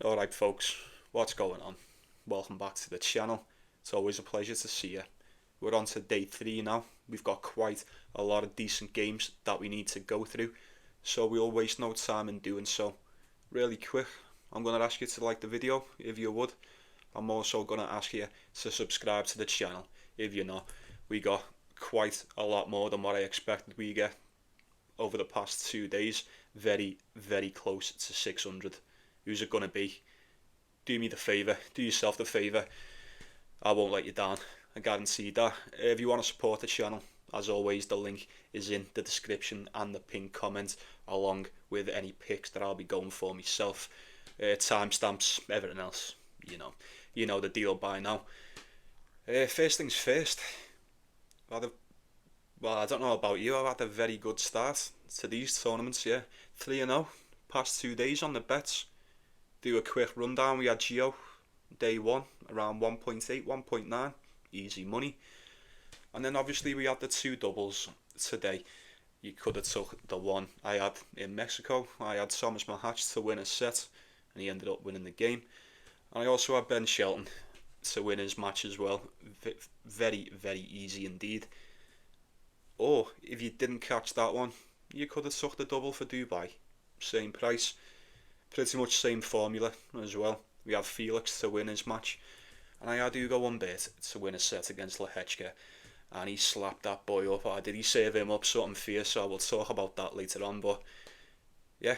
Alright folks, what's going on? Welcome back to the channel. It's always a pleasure to see you. We're on to day 3 now. We've got quite a lot of decent games that we need to go through, so we'll waste no time in doing so. Really quick, I'm going to ask you to like the video if you would. I'm also going to ask you to subscribe to the channel if you're not. We got quite a lot more than what I expected we get over the past 2 days. Very, very close to 600. Who's it going to be? Do me the favour, do yourself the favour. I won't let you down, I guarantee that. If you want to support the channel, as always, the link is in the description and the pinned comment, along with any picks that I'll be going for myself. Timestamps, everything else, you know the deal by now. First things first, I don't know about you, I've had a very good start to these tournaments, yeah. 3-0, past 2 days on the bets. Do a quick rundown. We had Gio, day 1, around 1.8, 1.9, easy money. And then obviously we had the 2 doubles today. You could have took the one I had in Mexico. I had Thomas Mahatch to win a set, and he ended up winning the game. And I also had Ben Shelton to win his match as well. Very, very easy indeed. Or, if you didn't catch that one, you could have took the double for Dubai. Same price. Pretty much same formula as well. We had Felix to win his match, and I had Humbert to win a set against Lehechka, and he slapped that boy up. Or did he serve him up something fierce? So we'll talk about that later on. But yeah,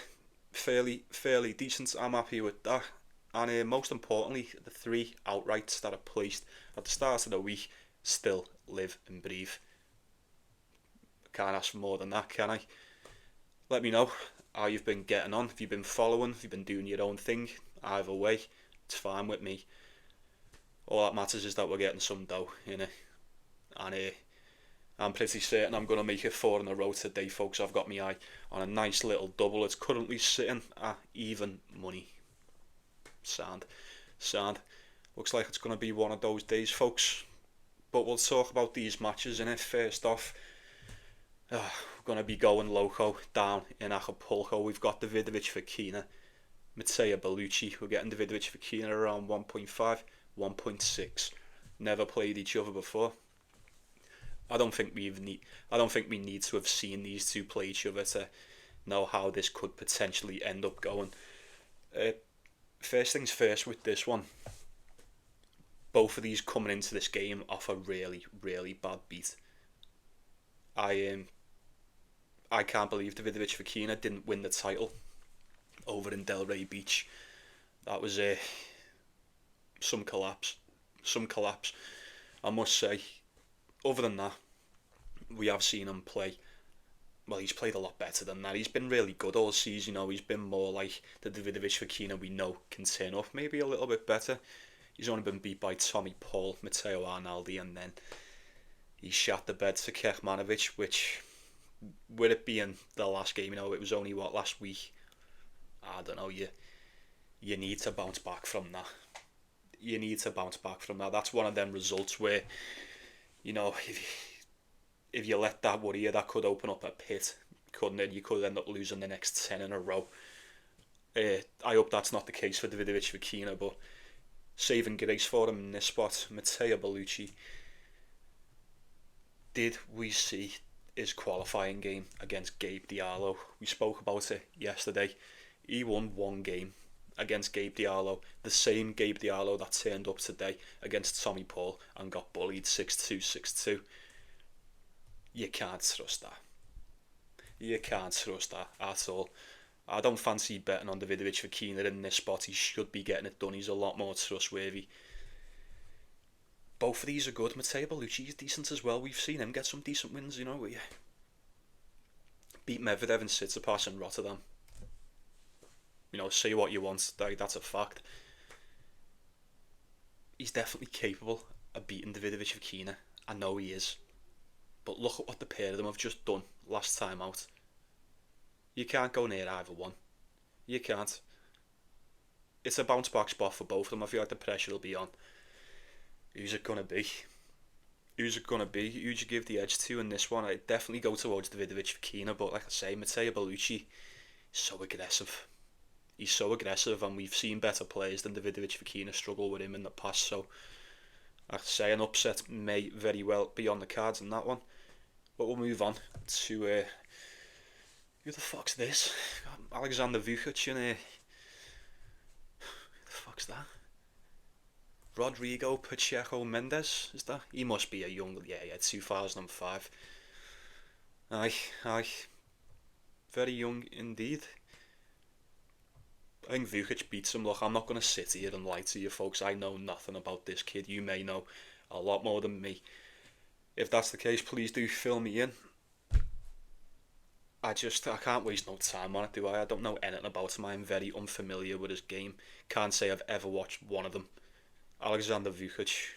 fairly decent. I'm happy with that. And most importantly, the 3 outrights that are placed at the start of the week still live and breathe. Can't ask for more than that, can I? Let me know how you've been getting on. If you've been following, if you've been doing your own thing, either way, it's fine with me. All that matters is that we're getting some dough, and I'm pretty certain I'm going to make it 4 in a row today, folks. I've got my eye on a nice little double. It's currently sitting at even money. Sound. Looks like it's going to be one of those days, folks. But we'll talk about these matches, innit? First off, we're going to be going loco down in Acapulco. We've got Davidovich Fokina, Baluchi. We're getting Davidovich Fokina around 1.5, 1.6. Never played each other before. I don't think we need to have seen these two play each other to know how this could potentially end up going. First things first with this one. Both of these coming into this game off a really, really bad beat. I can't believe Davidovich Fokina didn't win the title over in Delray Beach. That was some collapse. I must say. Other than that, we have seen him play. Well, he's played a lot better than that. He's been really good all season. He's been more like the Davidovich Fokina we know can turn up. Maybe a little bit better. He's only been beat by Tommy Paul, Matteo Arnaldi, and then he shat the bed to Kekmanovic, which, with it being the last game, it was only last week. I don't know, you need to bounce back from that. That's one of them results where, if you let that worry you, that could open up a pit, couldn't it? You could end up losing the next 10 in a row. I hope that's not the case for Davidovich Fokina, but saving grace for him in this spot, Matteo Baluchi. Did we see his qualifying game against Gabe Diallo? We spoke about it yesterday. He won one game against Gabe Diallo, the same Gabe Diallo that turned up today against Tommy Paul and got bullied 6-2, 6-2. You can't trust that. You can't trust that at all. I don't fancy betting on Davidovich Fokina in this spot. He should be getting it done. He's a lot more trustworthy. Both of these are good. Matteo Baluchi is decent as well. We've seen him get some decent wins, We beat Medvedev and Tsitsipas in Rotterdam. Say what you want, that's a fact. He's definitely capable of beating Davidovich Fokina. I know he is. But look at what the pair of them have just done last time out. You can't go near either one. You can't. It's a bounce back spot for both of them. I feel like the pressure will be on. Who's it going to be? Who do you give the edge to in this one? I'd definitely go towards Davidovich Fokina, but like I say, Matteo Baluchi is so aggressive. he's so aggressive, and we've seen better players than Davidovich, Fokina struggle with him in the past. So I'd say an upset may very well be on the cards in that one. But we'll move on to who the fuck's this? Alexander Vukic and who the fuck's that? Rodrigo Pacheco Mendes, is that? He must be a young, 2005. Aye, very young indeed. I think Vukic beats him. Look, I'm not going to sit here and lie to you folks. I know nothing about this kid. You may know a lot more than me. If that's the case, please do fill me in. I can't waste no time on it, do I? I don't know anything about him. I'm very unfamiliar with his game. Can't say I've ever watched one of them. Alexander Vukic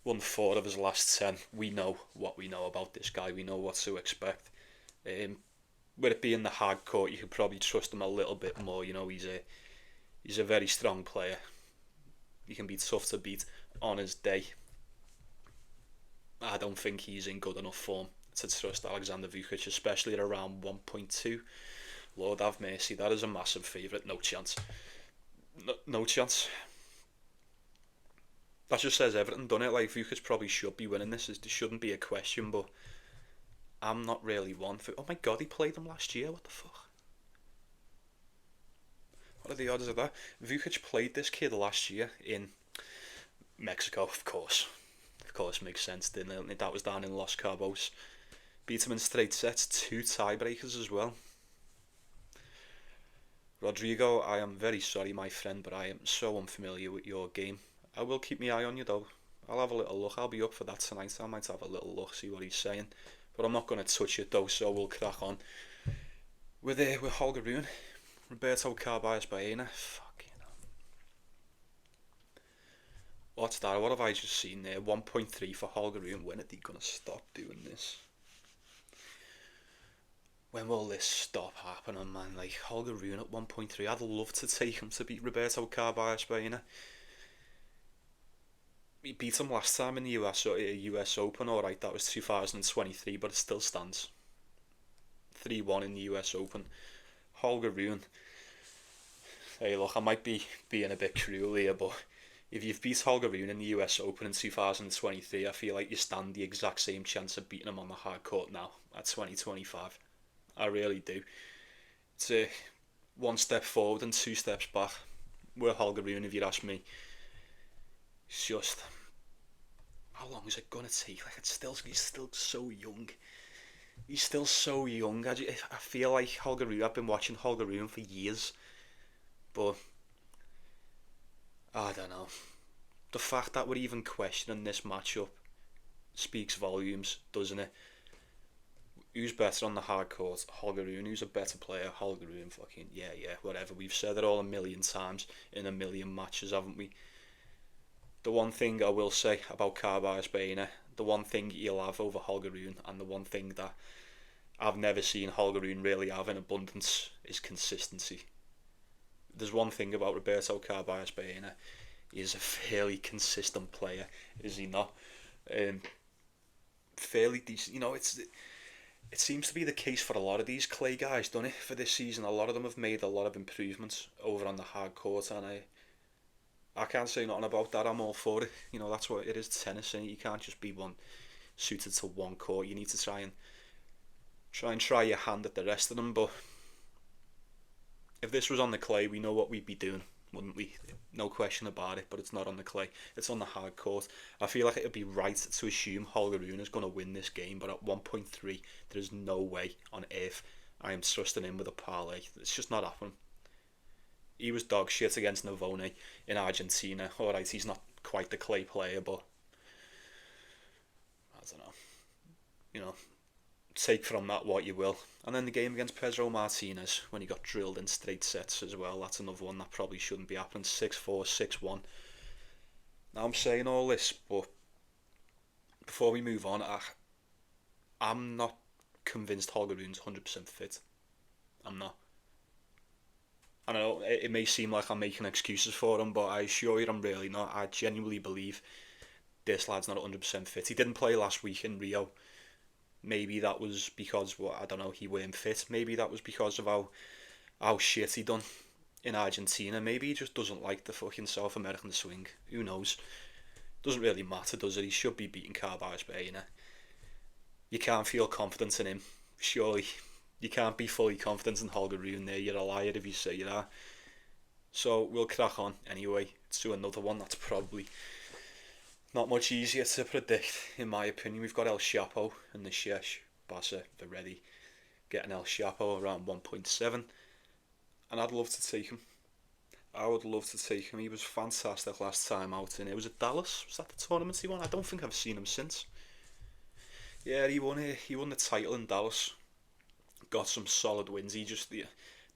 won 4 of his last 10. We know what we know about this guy. We know what to expect. With it being the hard court, you could probably trust him a little bit more. You know, he's a very strong player. He can be tough to beat on his day. I don't think he's in good enough form to trust Alexander Vukic, especially at around 1.2. Lord have mercy, that is a massive favourite. No chance. No chance. That just says everything, doesn't it? Like, Vukic probably should be winning this. There shouldn't be a question, but I'm not really one for... Oh my god, he played him last year. What the fuck? What are the odds of that? Vukic played this kid last year in Mexico, of course. Of course, makes sense, didn't it? That was down in Los Cabos. Beat him in straight sets, 2 tiebreakers as well. Rodrigo, I am very sorry, my friend, but I am so unfamiliar with your game. I will keep my eye on you, though. I'll have a little look. I'll be up for that tonight. I might have a little look, see what he's saying. But I'm not going to touch it, though, so we'll crack on. With Holger Rune. Roberto Carballes Baena. Fucking hell. What's that? What have I just seen there? 1.3 for Holger Rune. When are they going to stop doing this? When will this stop happening, man? Like, Holger Rune at 1.3. I'd love to take him to beat Roberto Carballes Baena. He beat him last time in the US Open. Alright, that was 2023, but it still stands. 3-1 in the US Open. Holger Rune. Hey, look, I might be being a bit cruel here, but if you've beat Holger Rune in the US Open in 2023, I feel like you stand the exact same chance of beating him on the hard court now at 2025. I really do. It's a 1 step forward and 2 steps back with Holger Rune, if you ask me. It's just, how long is it going to take? Like, he's still so young. He's still so young. I feel like Holger Rune, I've been watching Holger Rune for years, but I don't know. The fact that we're even questioning this matchup speaks volumes, doesn't it? Who's better on the hard court? Holger Rune. Who's a better player? Holger Rune. Fucking yeah, whatever. We've said it all a million times in a million matches, haven't we? The one thing I will say about Carballes Baena, the one thing he'll have over Holger Rune, and the one thing that I've never seen Holger Rune really have in abundance, is consistency. There's one thing about Roberto Carballes Baena, he is a fairly consistent player, is he not? Fairly decent. You know, it seems to be the case for a lot of these clay guys, doesn't it? For this season, a lot of them have made a lot of improvements over on the hard court, and I can't say nothing about that. I'm all for it. You know, that's what it is, tennis, and you can't just be suited to one court. You need to try your hand at the rest of them. But if this was on the clay, we know what we'd be doing, wouldn't we? No question about it. But it's not on the clay. It's on the hard court. I feel like it would be right to assume Holger Rune is going to win this game, but at 1.3, there's no way on earth I am trusting him with a parlay. It's just not happening. He was dog shit against Navone in Argentina. Alright, he's not quite the clay player, but I don't know. You know, take from that what you will. And then the game against Pedro Martinez, when he got drilled in straight sets as well. That's another one that probably shouldn't be happening. 6-4, 6-1. Now I'm saying all this, but before we move on, I'm not convinced Holger Rune's 100% fit. I'm not. I know it may seem like I'm making excuses for him, but I assure you I'm really not. I genuinely believe this lad's not 100% fit. He didn't play last week in Rio. Maybe that was because, I don't know, he weren't fit. Maybe that was because of how how shit he done in Argentina. Maybe he just doesn't like the fucking South American swing. Who knows? Doesn't really matter, does it? He should be beating Carballes Baena. You can't feel confident in him, surely. You can't be fully confident in Holger Rune there. You're a liar if you say that. So we'll crack on anyway to another one that's probably not much easier to predict, in my opinion. We've got El Chapo and the Tsitsipas, Berrettini, getting El Chapo around 1.7, and I'd love to take him. I would love to take him. He was fantastic last time out, and it was at Dallas. Was that the tournament he won? I don't think I've seen him since. Yeah, he won the title in Dallas. Got some solid wins.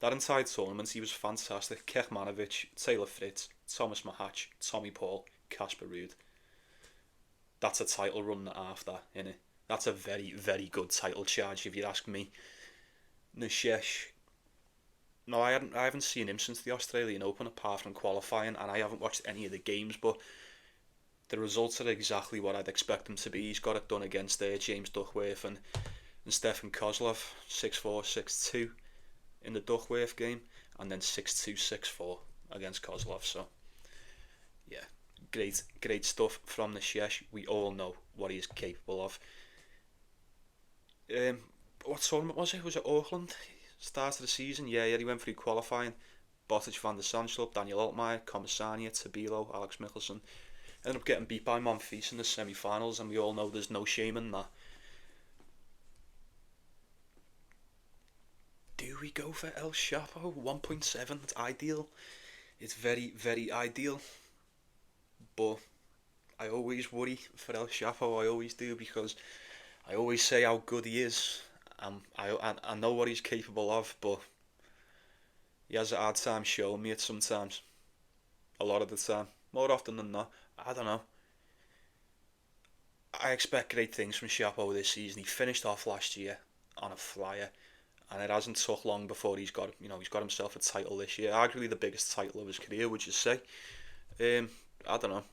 That entire tournament, he was fantastic. Kekmanovic, Taylor Fritz, Thomas Mahac, Tommy Paul, Casper Ruud. That's a title run and a half, that, innit? That's a very, very good title charge, if you ask me. Nishesh. No, I haven't seen him since the Australian Open, apart from qualifying, and I haven't watched any of the games, but the results are exactly what I'd expect them to be. He's got it done against James Duckworth and Stefan Kozlov, 6-4, 6-2 in the Duckworth game, and then 6-2, 6-4 against Kozlov. So, yeah, great stuff from the Shesh. We all know what he is capable of. What tournament was it? Was it Auckland? Start of the season? Yeah, he went through qualifying. Botic, Van der Sandschulp, Daniel Altmaier, Comesaña, Tabilo, Alex Michelsen. Ended up getting beat by Monfils in the semi-finals, and we all know there's no shame in that. Do we go for El Chapo? 1.7, it's ideal. It's very, very ideal. But I always worry for El Chapo, I always do, because I always say how good he is. I know what he's capable of, but he has a hard time showing me it sometimes. A lot of the time. More often than not. I don't know. I expect great things from Chapo this season. He finished off last year on a flyer, and it hasn't took long before he's got himself a title this year. Arguably the biggest title of his career, would you say? I don't know.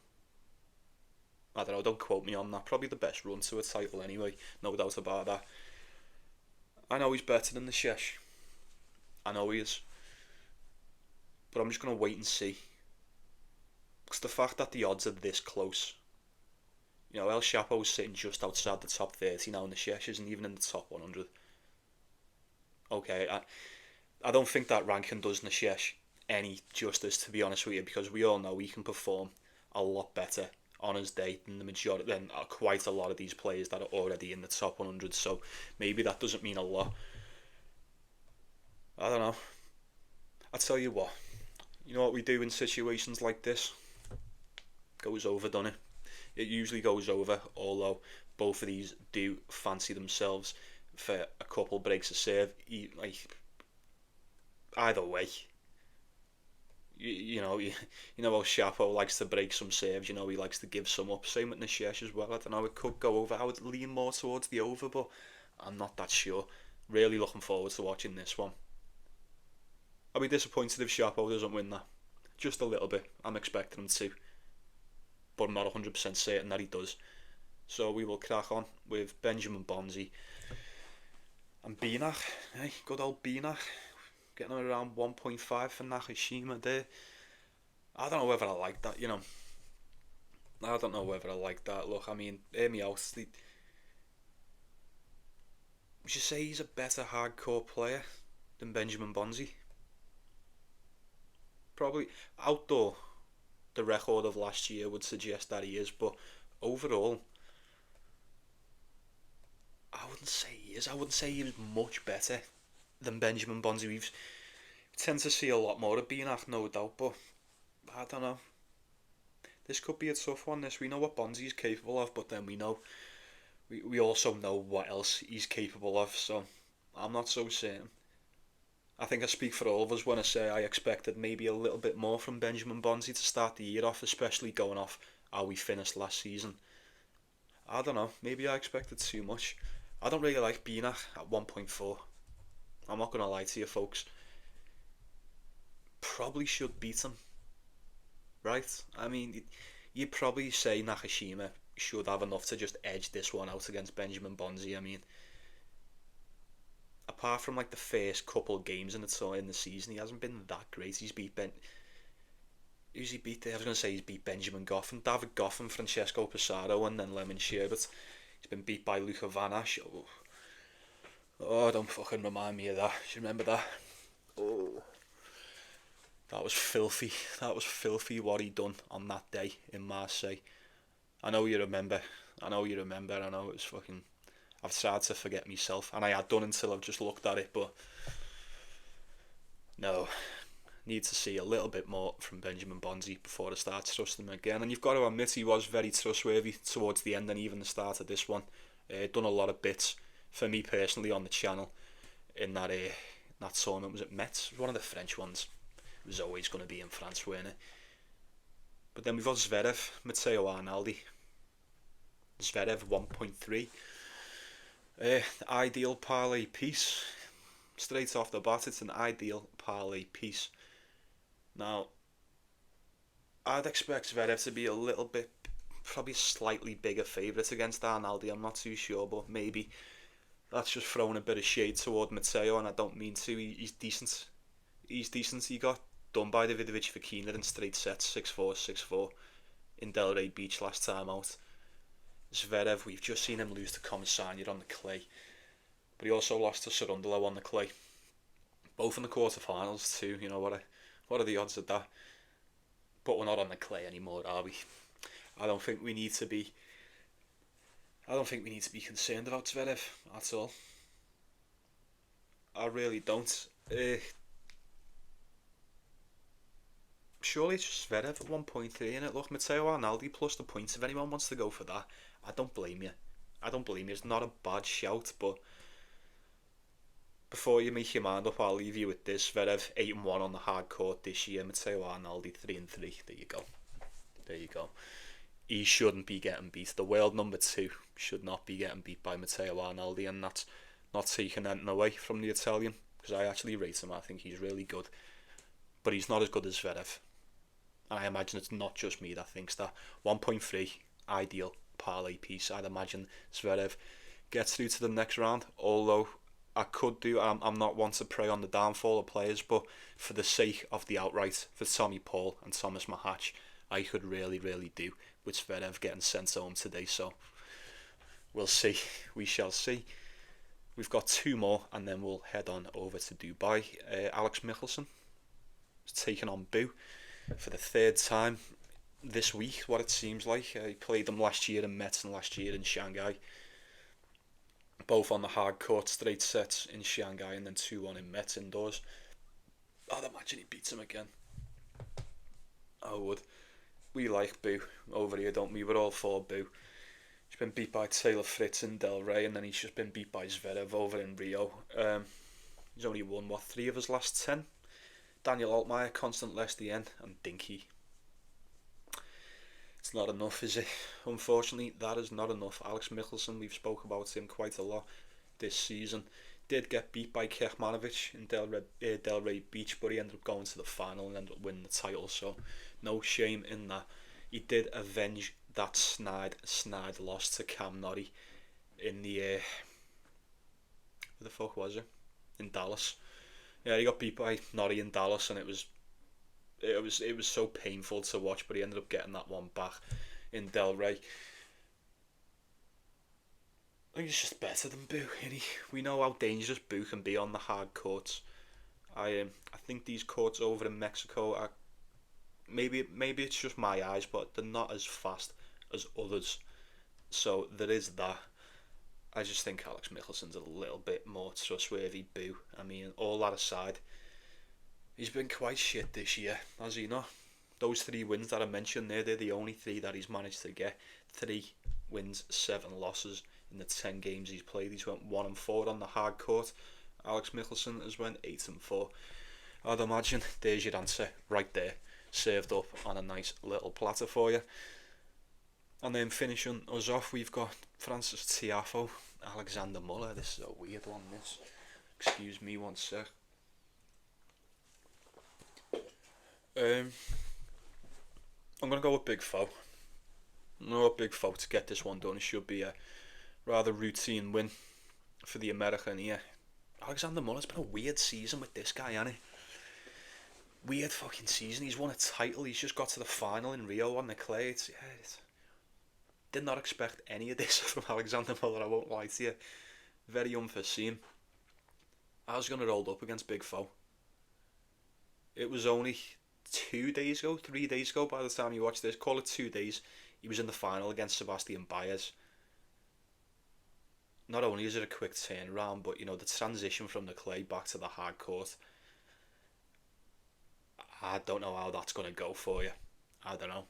Don't quote me on that. Probably the best run to a title anyway. No doubt about that. I know he's better than the Shesh. I know he is. But I'm just going to wait and see. Because the fact that the odds are this close. El Chapo's sitting just outside the top 30 now, and the Shesh isn't even in the top 100. Okay, I don't think that ranking does Nishesh any justice, to be honest with you, because we all know he can perform a lot better on his day than quite a lot of these players that are already in the top 100. So maybe that doesn't mean a lot. I don't know. I tell you what. You know what we do in situations like this? Goes over, doesn't it? It usually goes over, although both of these do fancy themselves for a couple breaks of serve. Either way, you know how Chapo likes to break some serves. He likes to give some up. Same with Nishesh as well. I don't know. It could go over. I would lean more towards the over, but I'm not that sure. Really looking forward to watching this one. I'll be disappointed if Chapo doesn't win that. Just a little bit. I'm expecting him to, but I'm not 100% certain that he does. So we will crack on with Benjamin Bonzi and Baena. Hey, good old Baena. Getting around 1.5 for Nakashima there. I don't know whether I like that, I don't know whether I like that. Look, I mean, hear me out. Would you say he's a better hardcore player than Benjamin Bonzi? Probably. Outdoor, the record of last year would suggest that he is, but overall, I wouldn't say he is. I wouldn't say he was much better than Benjamin Bonzi. We tend to see a lot more of Baena, no doubt, but I don't know. This could be a tough one. We know what Bonzi is capable of, but then we also know what else he's capable of, so I'm not so certain. I think I speak for all of us when I say I expected maybe a little bit more from Benjamin Bonzi to start the year off, especially going off how we finished last season. I don't know, maybe I expected too much. I don't really like Baena at 1.4. I'm not going to lie to you folks. Probably should beat him. Right? I mean, you'd probably say Nakashima should have enough to just edge this one out against Benjamin Bonzi. I mean, apart from like the first couple of games in the season, he hasn't been that great. He's beat who's he beat there? I was going to say he's beat Benjamin Goffin, David Goffin, Francesco Pesaro, and then Lemon Sherbert. He's been beat by Luca Van Asch. Oh, don't fucking remind me of that. Do you remember that? Oh, that was filthy. That was filthy what he done on that day in Marseille. I know you remember. I know it was fucking... I've tried to forget myself, and I had done until I've just looked at it, but... No. Need to see a little bit more from Benjamin Bonzi before I start trusting him again. And you've got to admit he was very trustworthy towards the end and even the start of this one. Done a lot of bits for me personally on the channel in that tournament. Was it Metz? It was one of the French ones. It was always going to be in France, weren't it? But then we've got Zverev, Matteo Arnaldi. Zverev 1.3. Ideal parlay piece. Straight off the bat, it's an ideal parlay piece. Now, I'd expect Zverev to be a little bit, probably slightly bigger favourite against Arnaldi. I'm not too sure, but maybe that's just throwing a bit of shade toward Matteo, and I don't mean to. He's decent. He got done by Davidovich Fokina in straight sets, 6-4, 6-4, in Delray Beach last time out. Zverev, we've just seen him lose to Commissagna on the clay, but he also lost to Sarundalo on the clay. Both in the quarterfinals too. You know, what are the odds of that? But we're not on the clay anymore, are we? I don't think we need to be concerned about Zverev at all. I really don't. Surely it's just Zverev at 1.3 in it. Look, Matteo Arnaldi plus the points. If anyone wants to go for that, I don't blame you. It's not a bad shout, but before you make your mind up, I'll leave you with this. Zverev 8-1 on the hard court this year. Matteo Arnaldi 3-3. There you go. He shouldn't be getting beat. The world number 2 should not be getting beat by Matteo Arnaldi, and that's not taking anything away from the Italian, because I actually rate him. I think he's really good, but he's not as good as Zverev. And I imagine it's not just me that thinks that. 1.3, ideal parlay piece. I'd imagine Zverev gets through to the next round, although I'm not one to prey on the downfall of players, but for the sake of the outright, for Tommy Paul and Thomas Mahatch, I could really, really do with Zverev getting sent home today. So we'll see. We shall see. We've got 2 more, and then we'll head on over to Dubai. Alex Michelsen is taking on Boo for the 3rd time this week, what it seems like. He played them last year in Metz and last year in Shanghai. Both on the hard court, straight sets in Shanghai and then 2-1 in Metz indoors. I'd imagine he beats him again. I would. We like Boo over here, don't we? We're all for Boo. He's been beat by Taylor Fritz in Del Rey, and then he's just been beat by Zverev over in Rio. He's only won, 3 of his last 10? Daniel Altmaier, Constant Lestienne, and Dinky. It's not enough, is it? Unfortunately, that is not enough. Alex Michelsen, we've spoke about him quite a lot this season. Did get beat by Kekmanovic in Del Rey Beach, but he ended up going to the final and ended up winning the title, so no shame in that. He did avenge that snide loss to Cam Norrie in the... where the fuck was it? In Dallas. Yeah, he got beat by Norrie in Dallas, and it was so painful to watch, but he ended up getting that one back in Del Rey. I think he's just better than Boo, isn't he? We know how dangerous Boo can be on the hard courts. I think these courts over in Mexico are maybe it's just my eyes, but they're not as fast as others. So there is that. I just think Alex Michelsen's a little bit more trustworthy Boo. I mean, all that aside, he's been quite shit this year, has he not? Those 3 wins that I mentioned there, they're the only 3 that he's managed to get. 3 wins, 7 losses in the 10 games he's played. He's went 1-4 on the hard court. Alex Michelsen has went 8-4. I'd imagine there's your answer right there, served up on a nice little platter for you. And then finishing us off, we've got Francis Tiafoe, Alexander Muller. This is a weird one, this. Excuse me one sec. I'm going to go with Big Foe. Big Foe to get this one done. It should be a rather routine win for the American here. Alexander Muller's been a weird season with this guy, hasn't it? Weird fucking season. He's won a title. He's just got to the final in Rio on the clay. Did not expect any of this from Alexander Muller, I won't lie to you. Very unforeseen. I was going to roll up against Big Foe. It was only 3 days ago by the time you watch this. Call it 2 days. He was in the final against Sebastian Baez. Not only is it a quick turnaround, but the transition from the clay back to the hard court, I don't know how that's going to go for you. I don't know.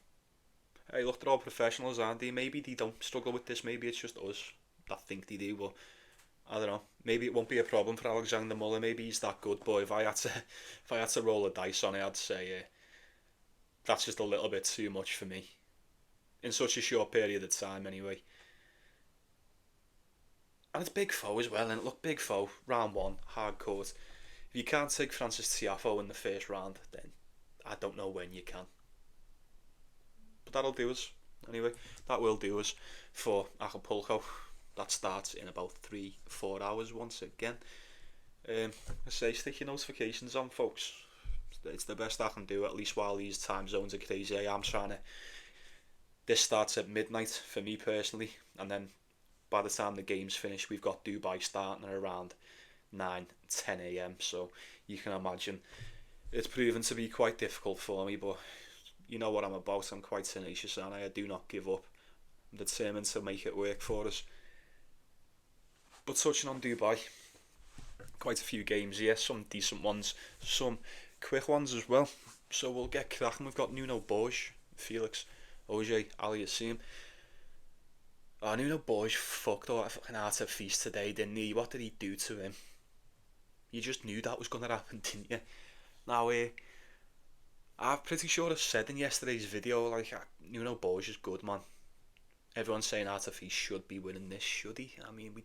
Hey, look, they're all professionals, aren't they? Maybe they don't struggle with this. Maybe it's just us that think they do. But I don't know. Maybe it won't be a problem for Alexander Muller. Maybe he's that good. But if I had to roll a dice on it, I'd say that's just a little bit too much for me in such a short period of time. Anyway. And it's Big Foe as well, and look, Big Foe, round 1, hard court. If you can't take Francis Tiafoe in the first round, then I don't know when you can. But that'll do us. Anyway, that will do us for Acapulco. That starts in about 3-4 hours once again. I say stick your notifications on, folks. It's the best I can do, at least while these time zones are crazy. I am trying to... This starts at midnight for me personally, and then by the time the game's finished, we've got Dubai starting at around 9-10 a.m. So you can imagine it's proven to be quite difficult for me, but you know what I'm about. I'm quite tenacious and I do not give up. I'm determined to make it work for us. But touching on Dubai, quite a few games here, some decent ones, some quick ones as well. So we'll get cracking. We've got Nuno Borges, Felix, Auger-Aliassime. Nuno Borges fucked up that fucking artifice today, didn't he? What did he do to him? You just knew that was going to happen, didn't you? Now, I'm pretty sure I said in yesterday's video, like, Nuno Borges is good, man. Everyone's saying artifice should be winning this, should he? I mean,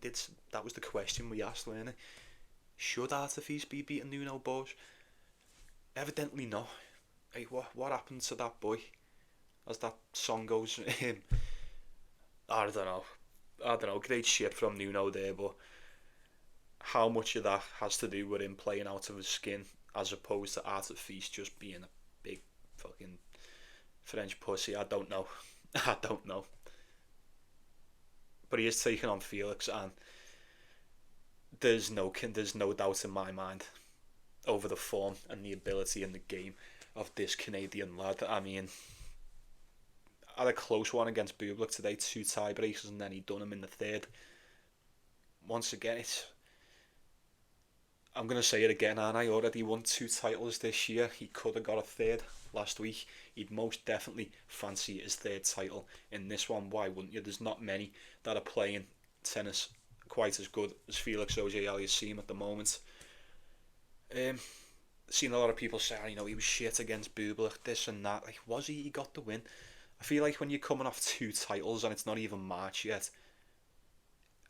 that was the question we asked, wasn't it? Should artifice be beating Nuno Borges? Evidently not. Hey, what happened to that boy? As that song goes, I don't know, great shit from Nuno there, but how much of that has to do with him playing out of his skin as opposed to artifice just being a big fucking French pussy? I don't know. I don't know. But he is taking on Felix, and there's no doubt in my mind over the form and the ability in the game of this Canadian lad. I mean, had a close one against Bublik today, 2 tiebreakers, and then he done him in the third. Once again, I'm going to say it again, and I already won 2 titles this year. He could have got a third last week. He'd most definitely fancy his 3rd title in this one. Why wouldn't you? There's not many that are playing tennis quite as good as Felix Auger-Aliassime at the moment. Seen a lot of people say, he was shit against Bublik, this and that. Like, was he? He got the win. I feel like when you're coming off 2 titles and it's not even March yet,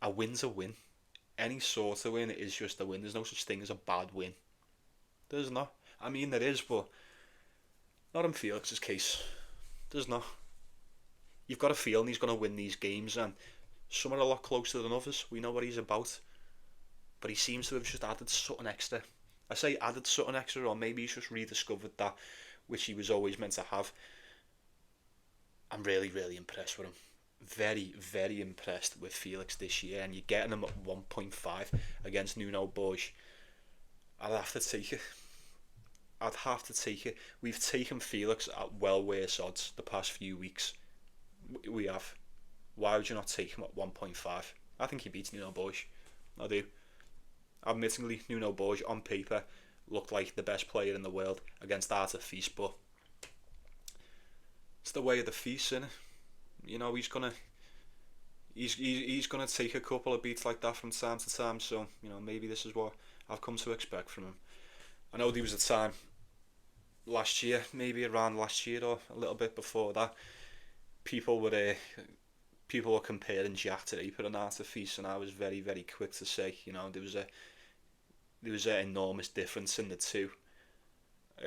a win's a win. Any sort of win is just a win. There's no such thing as a bad win. There's not. I mean, there is, but not in Felix's case. There's not. You've got a feeling he's going to win these games, and some are a lot closer than others. We know what he's about. But he seems to have just added something extra. I say added something extra, or maybe he's just rediscovered that which he was always meant to have. I'm really, really impressed with him. Very, very impressed with Felix this year, and you're getting him at 1.5 against Nuno Borges. I'd have to take it. We've taken Felix at well worse odds the past few weeks. We have. Why would you not take him at 1.5? I think he beats Nuno Borges. I do. Admittingly, Nuno Borges on paper looked like the best player in the world against artifice, but it's the way of the feast, innit? He's gonna take a couple of beats like that from time to time. So maybe this is what I've come to expect from him. I know there was a time last year, maybe around last year or a little bit before that, people were comparing Jack to Aper and artifice, and I was very, very quick to say, there was an enormous difference in the two.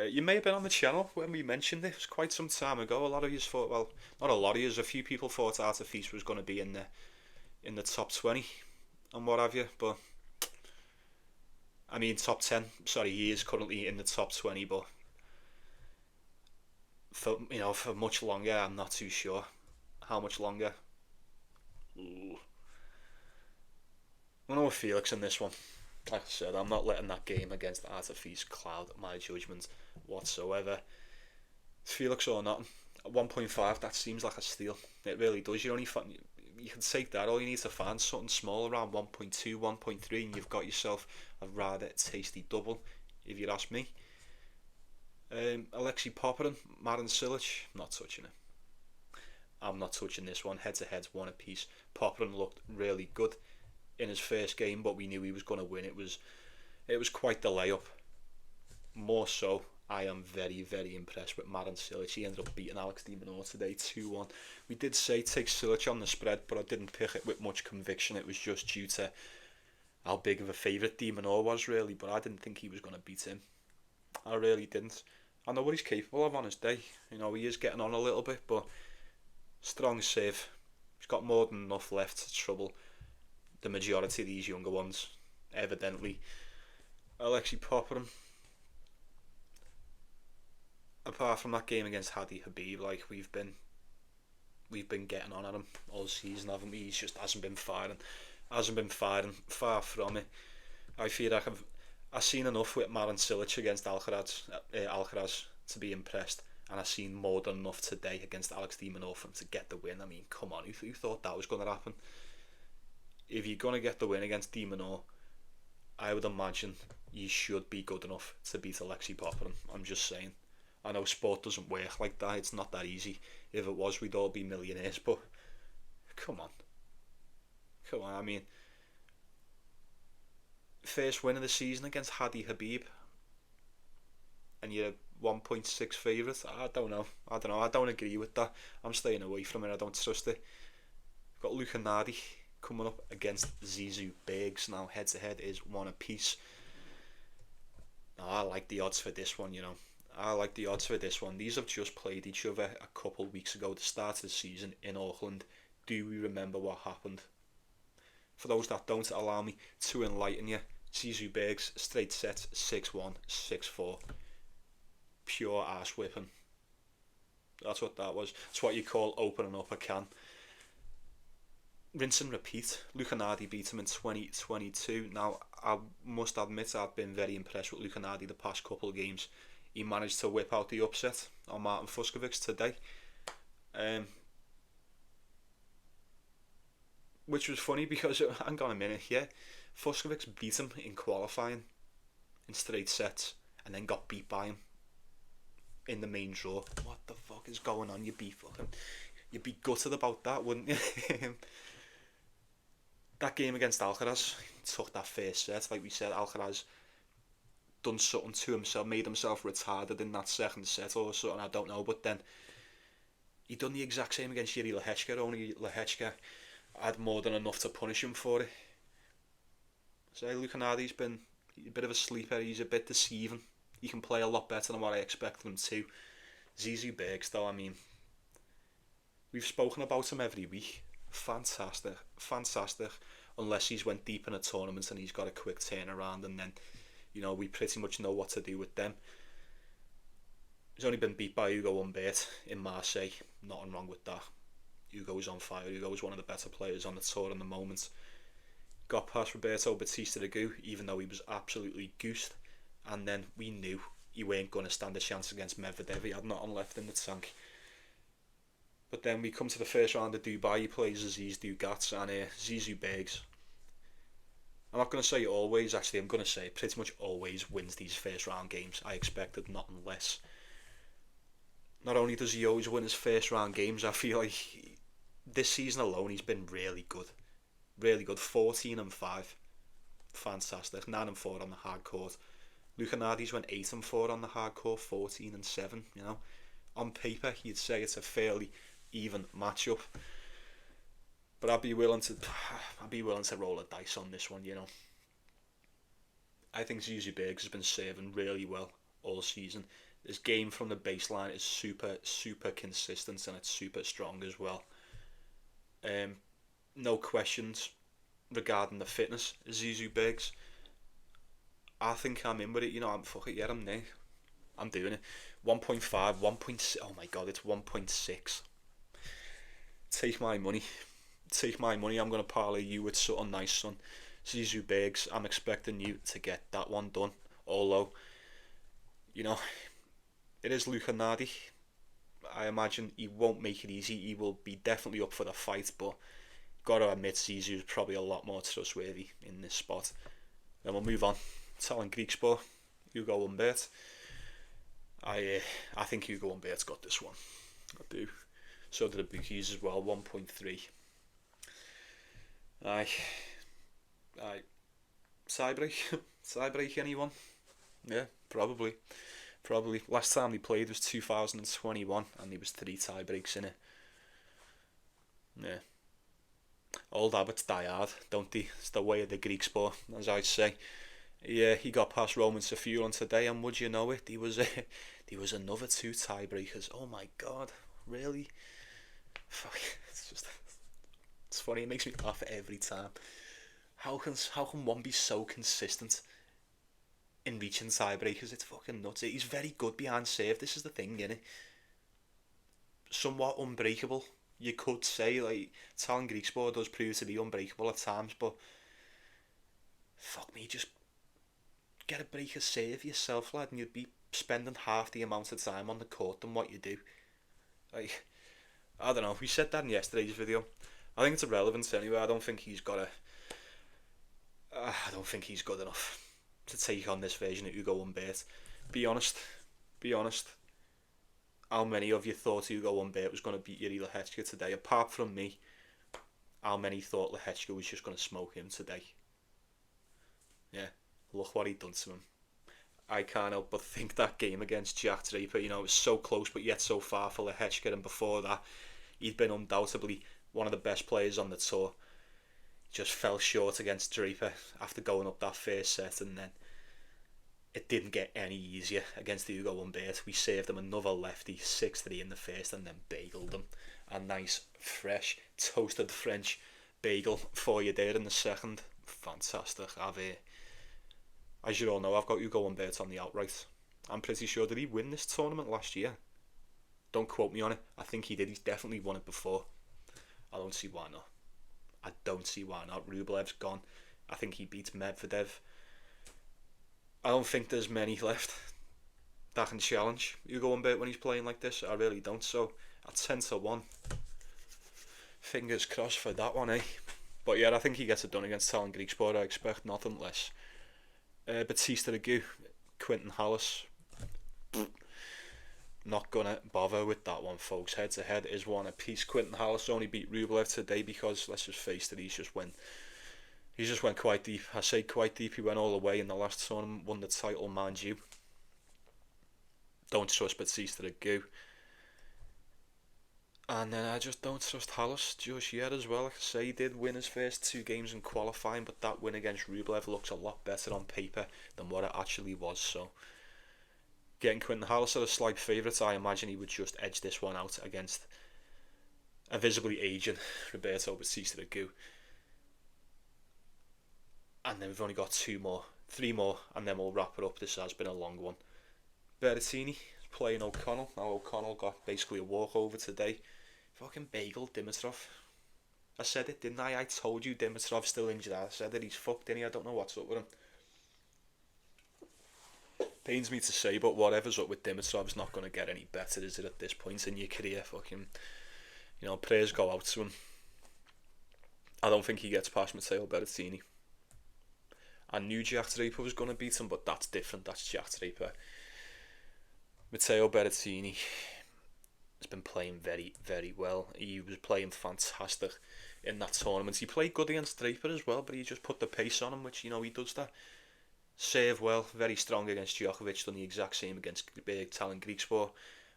You may have been on the channel when we mentioned it. It was quite some time ago. A lot of you thought, well, not a lot of you, a few people thought artifice was going to be in the top 20 and what have you, but I mean, top 10. Sorry, he is currently in the top 20, but for much longer, I'm not too sure. How much longer? Ooh. I'm going with Felix in this one. Like I said, I'm not letting that game against Artifice cloud my judgment whatsoever. Felix or not, at 1.5, that seems like a steal. It really does. You can take that. All you need to find something small around 1.2, 1.3, and you've got yourself a rather tasty double, if you ask me. Alexei Popyrin, Marin Cilic, not touching it. I'm not touching this one. Head to head's one apiece. Popyrin looked really good in his first game, but we knew he was going to win. It was quite the layup. More so, I am very, very impressed with Marin Cilic. He ended up beating Alex de Minaur today 2-1. We did say take Cilic on the spread, but I didn't pick it with much conviction. It was just due to how big of a favourite de Minaur was, really, but I didn't think he was going to beat him. I really didn't. I know what he's capable of on his day. He is getting on a little bit, but strong save. He's got more than enough left to trouble the majority of these younger ones, evidently. Alexei Popyrin, apart from that game against Hadi Habib, like we've been getting on at him all season, haven't we? He just hasn't been firing. Far from it. I feel like I've seen enough with Marin Cilic against Alcaraz to be impressed, and I've seen more than enough today against Alex de Minaur for him to get the win. I mean, come on, who thought that was going to happen? If you're going to get the win against de Minaur, I would imagine you should be good enough to beat Alexei Popyrin. I'm just saying. I know sport doesn't work like that. It's not that easy. If it was, we'd all be millionaires. But come on. I mean, first win of the season against Hadi Habib, and you're 1.6 favourite. I don't know. I don't agree with that. I'm staying away from it. I don't trust it. We've got Nardi coming up against Zizou Bergs. Now head to head is one apiece. I like the odds for this one. These have just played each other a couple of weeks ago, the start of the season in Auckland. Do we remember what happened? For those that don't, allow me to enlighten you. Zizou Bergs, straight sets, 6-1, 6-4. Pure ass whipping. That's what that was. It's what you call opening up a can. Rinse and repeat. Nardi beat him in 2022. Now, I must admit I've been very impressed with Nardi the past couple of games. He managed to whip out the upset on Martin Fucsovics today. Which was funny because, hang on a minute, yeah, Fucsovics beat him in qualifying in straight sets and then got beat by him in the main draw. What the fuck is going on? You'd be gutted about that, wouldn't you? That game against Alcaraz, took that first set. Like we said, Alcaraz done something to himself, made himself retarded in that second set or something, I don't know. But then he done the exact same against Yuri Lehechka, only Lehechka had more than enough to punish him for it. So Nardi's been a bit of a sleeper. He's a bit deceiving. He can play a lot better than what I expected him to. Zizou Bergs, though, I mean, we've spoken about him every week. Fantastic. Unless he's went deep in a tournament and he's got a quick turnaround, and then, we pretty much know what to do with them. He's only been beat by Humbert in Marseille. Nothing wrong with that. Hugo's on fire. Hugo's one of the better players on the tour in the moment. Got past Roberto Bautista Agut, even though he was absolutely goosed. And then we knew he weren't going to stand a chance against Medvedev. He had nothing left in the tank. But then we come to the first round of Dubai. He plays Aziz Dugat and Zizou Bergs. I'm not going to say always, actually I'm going to say pretty much always wins these first round games. I expected nothing less. Not only does he always win his first round games, I feel like this season alone he's been really good. 14-5. Fantastic. 9-4 on the hard court. Nardi's went 8-4 on the hard court, 14-7. On paper you'd say it's a fairly even matchup, but I'd be willing to roll a dice on this one. I think Zizou Bergs has been serving really well all season. His game from the baseline is super consistent, and it's super strong as well. No questions regarding the fitness of Zizou Bergs. I think I'm in with it. I'm fuck it. Yeah, I'm there. I'm doing it. 1.5, 1.6. Oh my god, it's 1.6. Take my money. Take my money. I'm gonna parlay you with something nice, son. Zizou Bergs. I'm expecting you to get that one done. Although, you know, it is Luca Nardi. I imagine he won't make it easy. He will be definitely up for the fight, but gotta admit Zizou's probably a lot more trustworthy in this spot. Then we'll move on. Italian Greek sport. Hugo Humbert. I think Hugo Humbert's got this one. I do. So did the Vukic as well. 1.3. Aye. Tiebreak. Tiebreak anyone? Yeah, probably. Last time they played was 2021 and there was 3 tiebreaks in it. Yeah. Old habits die hard, don't they? It's the way of the Greek sport, as I say. Yeah, he got past Roman Saffiullin today, and would you know it, there was another 2 tiebreakers. Oh my god, really? Fuck, it's funny. It makes me laugh every time. How can one be so consistent in reaching tiebreakers? It's fucking nuts. He's very good behind serve. This is the thing, innit? Somewhat unbreakable, you could say. Like, Italian Greek sport does prove to be unbreakable at times, but fuck me, just get a break of serve yourself, lad, and you'd be spending half the amount of time on the court than what you do. Like, I don't know. We said that in yesterday's video. I think it's irrelevant anyway. I don't think he's got I don't think he's good enough to take on this version of Hugo Humbert. Be honest. How many of you thought Hugo Humbert was going to beat Yuri Lehechka today? Apart from me, how many thought Lehechka was just going to smoke him today? Yeah, look what he done to him. I can't help but think that game against Jack Draper, it was so close but yet so far for Lehechka, and before that, he'd been undoubtedly one of the best players on the tour. Just fell short against Draper after going up that first set, and then it didn't get any easier against Hugo Humbert. We saved him another lefty, 6-3 in the first, and then bageled him. A nice, fresh, toasted French bagel for you there in the second. Fantastic. As you all know, I've got Hugo Humbert on the outright. I'm pretty sure, did he win this tournament last year? Don't quote me on it. I think he did. He's definitely won it before. I don't see why not. Rublev's gone. I think he beats Medvedev. I don't think there's many left that can challenge Hugo Humbert when he's playing like this. I really don't. So at 10-1, fingers crossed for that one, eh? But yeah, I think he gets it done against Talon Greek Sport. I expect nothing less. Batista Agut, Quinton Hallis. Not gonna bother with that one, folks. Head to head is one apiece. Quinton Hallis only beat Rublev today because, let's just face it, he just went quite deep. I say quite deep. He went all the way in the last tournament, won the title, mind you. Don't trust Batista Agut. And then I just don't trust Hallis just yet as well. Like I say, he did win his first 2 games in qualifying, but that win against Rublev looks a lot better on paper than what it actually was. So getting Quinton Hallis at a slight favourite, I imagine he would just edge this one out against a visibly aging Roberto Batista Agut. And then we've only got 3 more, and then we'll wrap it up. This has been a long one. Berrettini playing O'Connell. Now O'Connell got basically a walkover today. Fucking bagel Dimitrov. I said it, didn't I? I told you Dimitrov's still injured. I said that he's fucked, didn't he? I don't know what's up with him. Pains me to say, but whatever's up with Dimitrov's not going to get any better, is it, at this point in your career? Fucking, prayers go out to him. I don't think he gets past Matteo Berrettini. I knew Jack Draper was going to beat him, but that's different. That's Jack Draper. Matteo Berrettini has been playing very, very well. He was playing fantastic in that tournament. He played good against Draper as well, but he just put the pace on him, which, he does that. Serve well, very strong against Djokovic, done the exact same against Talon Greek Sport.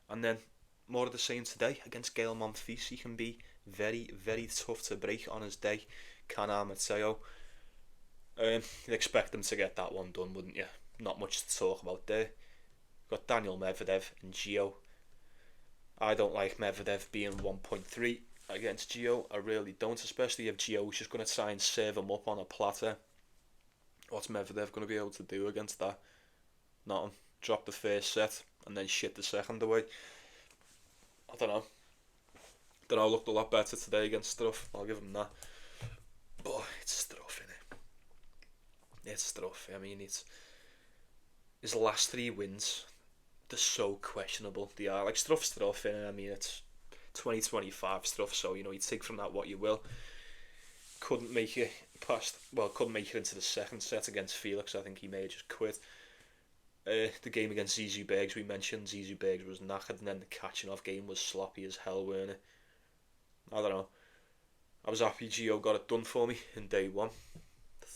And then more of the same today against Gael Monfils. He can be very, very tough to break on his day. Can Matteo. You'd expect him to get that one done, wouldn't you? Not much to talk about there. Got Daniel Medvedev and Gio. I don't like Medvedev being 1.3 against Gio. I really don't, especially if Gio's just going to try and serve him up on a platter. What's Medvedev going to be able to do against that? Nothing. Drop the first set and then shit the second away. I don't know. Looked a lot better today against Struff. I'll give him that. But it's Struff, innit? It's Struff. I mean, it's his last 3 wins. They're so questionable. They are like Struff, innit? I mean, it's 2025 Struff, so you take from that what you will. Couldn't make it into the second set against Felix. I think he may have just quit. The game against Bergs, we mentioned Bergs was knackered, and then the Kachanov game was sloppy as hell, weren't it? I don't know. I was happy Gio got it done for me in day 1.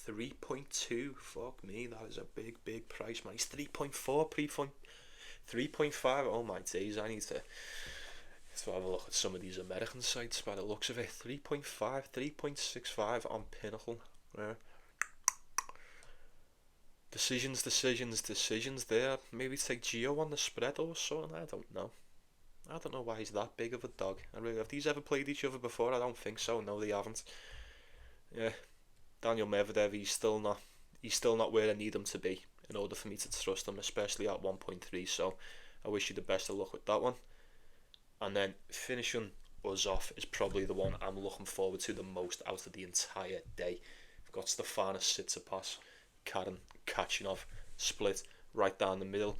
3.2, fuck me, that is a big price, man. He's 3.4, 3.5, oh my days, I need to have a look at some of these American sites by the looks of it. 3.5, 3.65 on Pinnacle. Yeah. Decisions there. Maybe take Gio on the spread or something, I don't know. I don't know why he's that big of a dog. Have these ever played each other before? I don't think so. No, they haven't. Yeah, Daniel Medvedev, he's still not where I need him to be in order for me to trust him, especially at 1.3. So I wish you the best of luck with that one. And then finishing us off is probably the one I'm looking forward to the most out of the entire day. We've got Stefanos Tsitsipas, Karen Kachanov split right down the middle.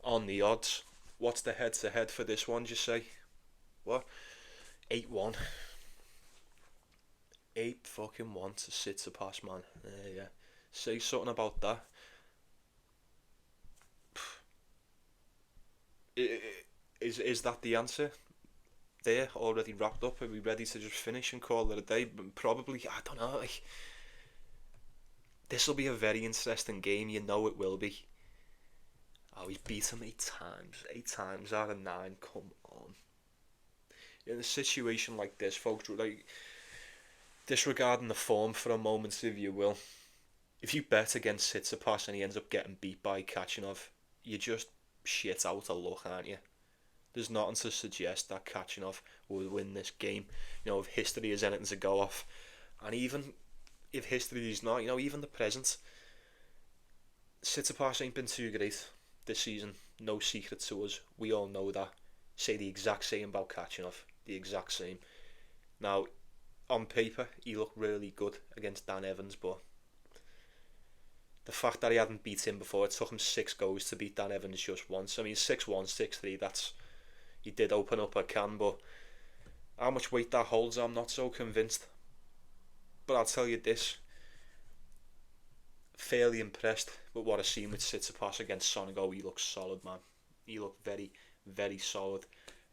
On the odds, what's the head-to-head for this one, do you say? What? 8-1. 8-1 to Tsitsipas, man. Yeah. Say something about that. Is that the answer? There, already wrapped up? Are we ready to just finish and call it a day? Probably, I don't know. This will be a very interesting game. You know it will be. Oh, he's beat him 8 times. 8 times out of 9. Come on. In a situation like this, folks, disregarding the form for a moment, if you will, if you bet against Tsitsipas and he ends up getting beat by Kachanov, you just shit out of luck, aren't you? There's nothing to suggest that Kachanov will win this game. If history is anything to go off, and even if history is not, even the present, Tsitsipas ain't been too great this season. No secret to us. We all know that. Say the exact same about Kachanov. The exact same. Now, on paper, he looked really good against Dan Evans, but the fact that he hadn't beat him before, it took him 6 goes to beat Dan Evans just once. I mean, 6-1, 6-3, he did open up a can, but how much weight that holds, I'm not so convinced. But I'll tell you this, fairly impressed with what I've seen with Tsitsipas against Sonego. He looks solid, man. He looked very, very solid.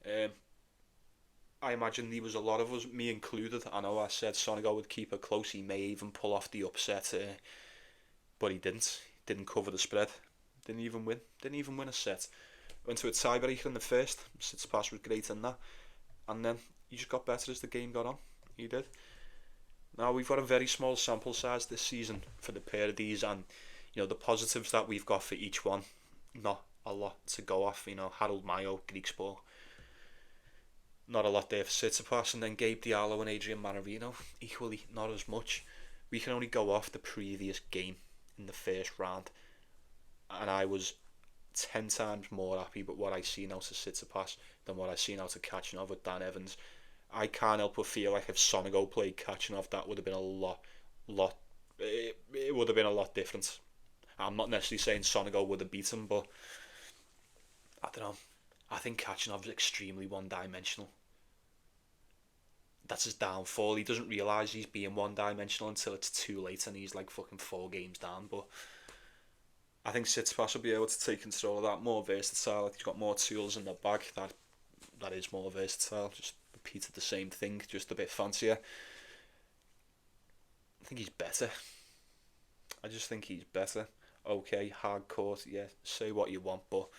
I imagine there was a lot of us, me included. I know I said Sonego would keep it close. He may even pull off the upset, but he didn't. He didn't cover the spread. Didn't even win a set. Went to a tiebreaker in the first. Tsitsipas was great in that. And then he just got better as the game got on. He did. Now, we've got a very small sample size this season for the pair of these, and the positives that we've got for each one, not a lot to go off. Harold Mayo, Greek sport, not a lot there for Tsitsipas, and then Gabe Diallo and Adrian Manarino, equally not as much. We can only go off the previous game in the first round, and I was 10 times more happy with what I seen out of Tsitsipas than what I seen out of Kachanov with Dan Evans. I can't help but feel like if Sonego played Kachanov, that would have been a lot. It would have been a lot different. I'm not necessarily saying Sonego would have beat him, but I don't know. I think Kachanov's extremely one-dimensional. That's his downfall. He doesn't realise he's being one-dimensional until it's too late and he's like fucking 4 games down. But I think Tsitsipas will be able to take control of that. More versatile. He's got more tools in the bag. That is more versatile. Just repeated the same thing, just a bit fancier. I think he's better. I just think he's better. Okay, hard court, yeah, say what you want, but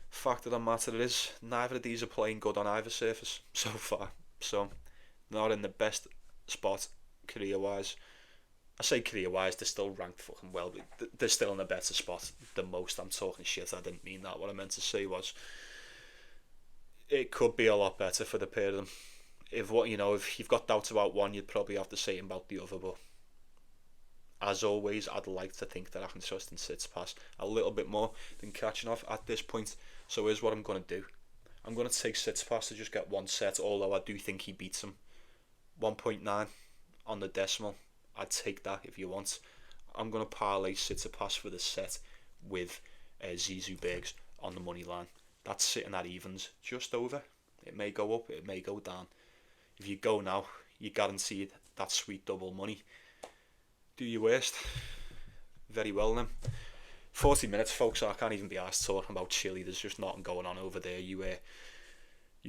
fact of the matter is, neither of these are playing good on either surface so far. So, not in the best spot career-wise. I say career-wise, they're still ranked fucking well, but they're still in a better spot than most. I'm talking shit, I didn't mean that. What I meant to say was, it could be a lot better for the pair of them. If you've got doubts about one, you'd probably have to say about the other, but as always, I'd like to think that I can trust in Tsitsipas a little bit more than Kachanov at this point. So here's what I'm going to do. I'm going to take Tsitsipas to just get one set, although I do think he beats him. 1.9 on the decimal. I'd take that if you want. I'm going to parlay Tsitsipas for the set with Zizou Bergs on the money line. That's sitting at evens, just over. It may go up, it may go down. If you go now, you're guaranteed that sweet double money. Do your worst. Very well then. 40 minutes, folks. I can't even be asked talking about Chile. There's just nothing going on over there. You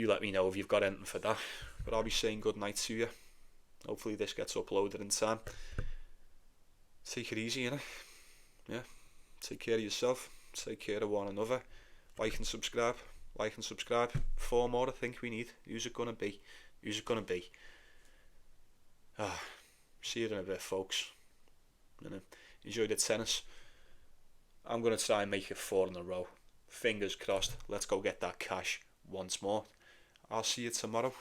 let me know if you've got anything for that. But I'll be saying good night to you. Hopefully this gets uploaded in time. Take it easy, innit? Yeah. Take care of yourself. Take care of one another. Like and subscribe. Like and subscribe. 4 more I think we need. Who's it gonna be? Who's it gonna be? See you in a bit, folks. Enjoy the tennis. I'm going to try and make it 4 in a row. Fingers crossed. Let's go get that cash once more. I'll see you tomorrow.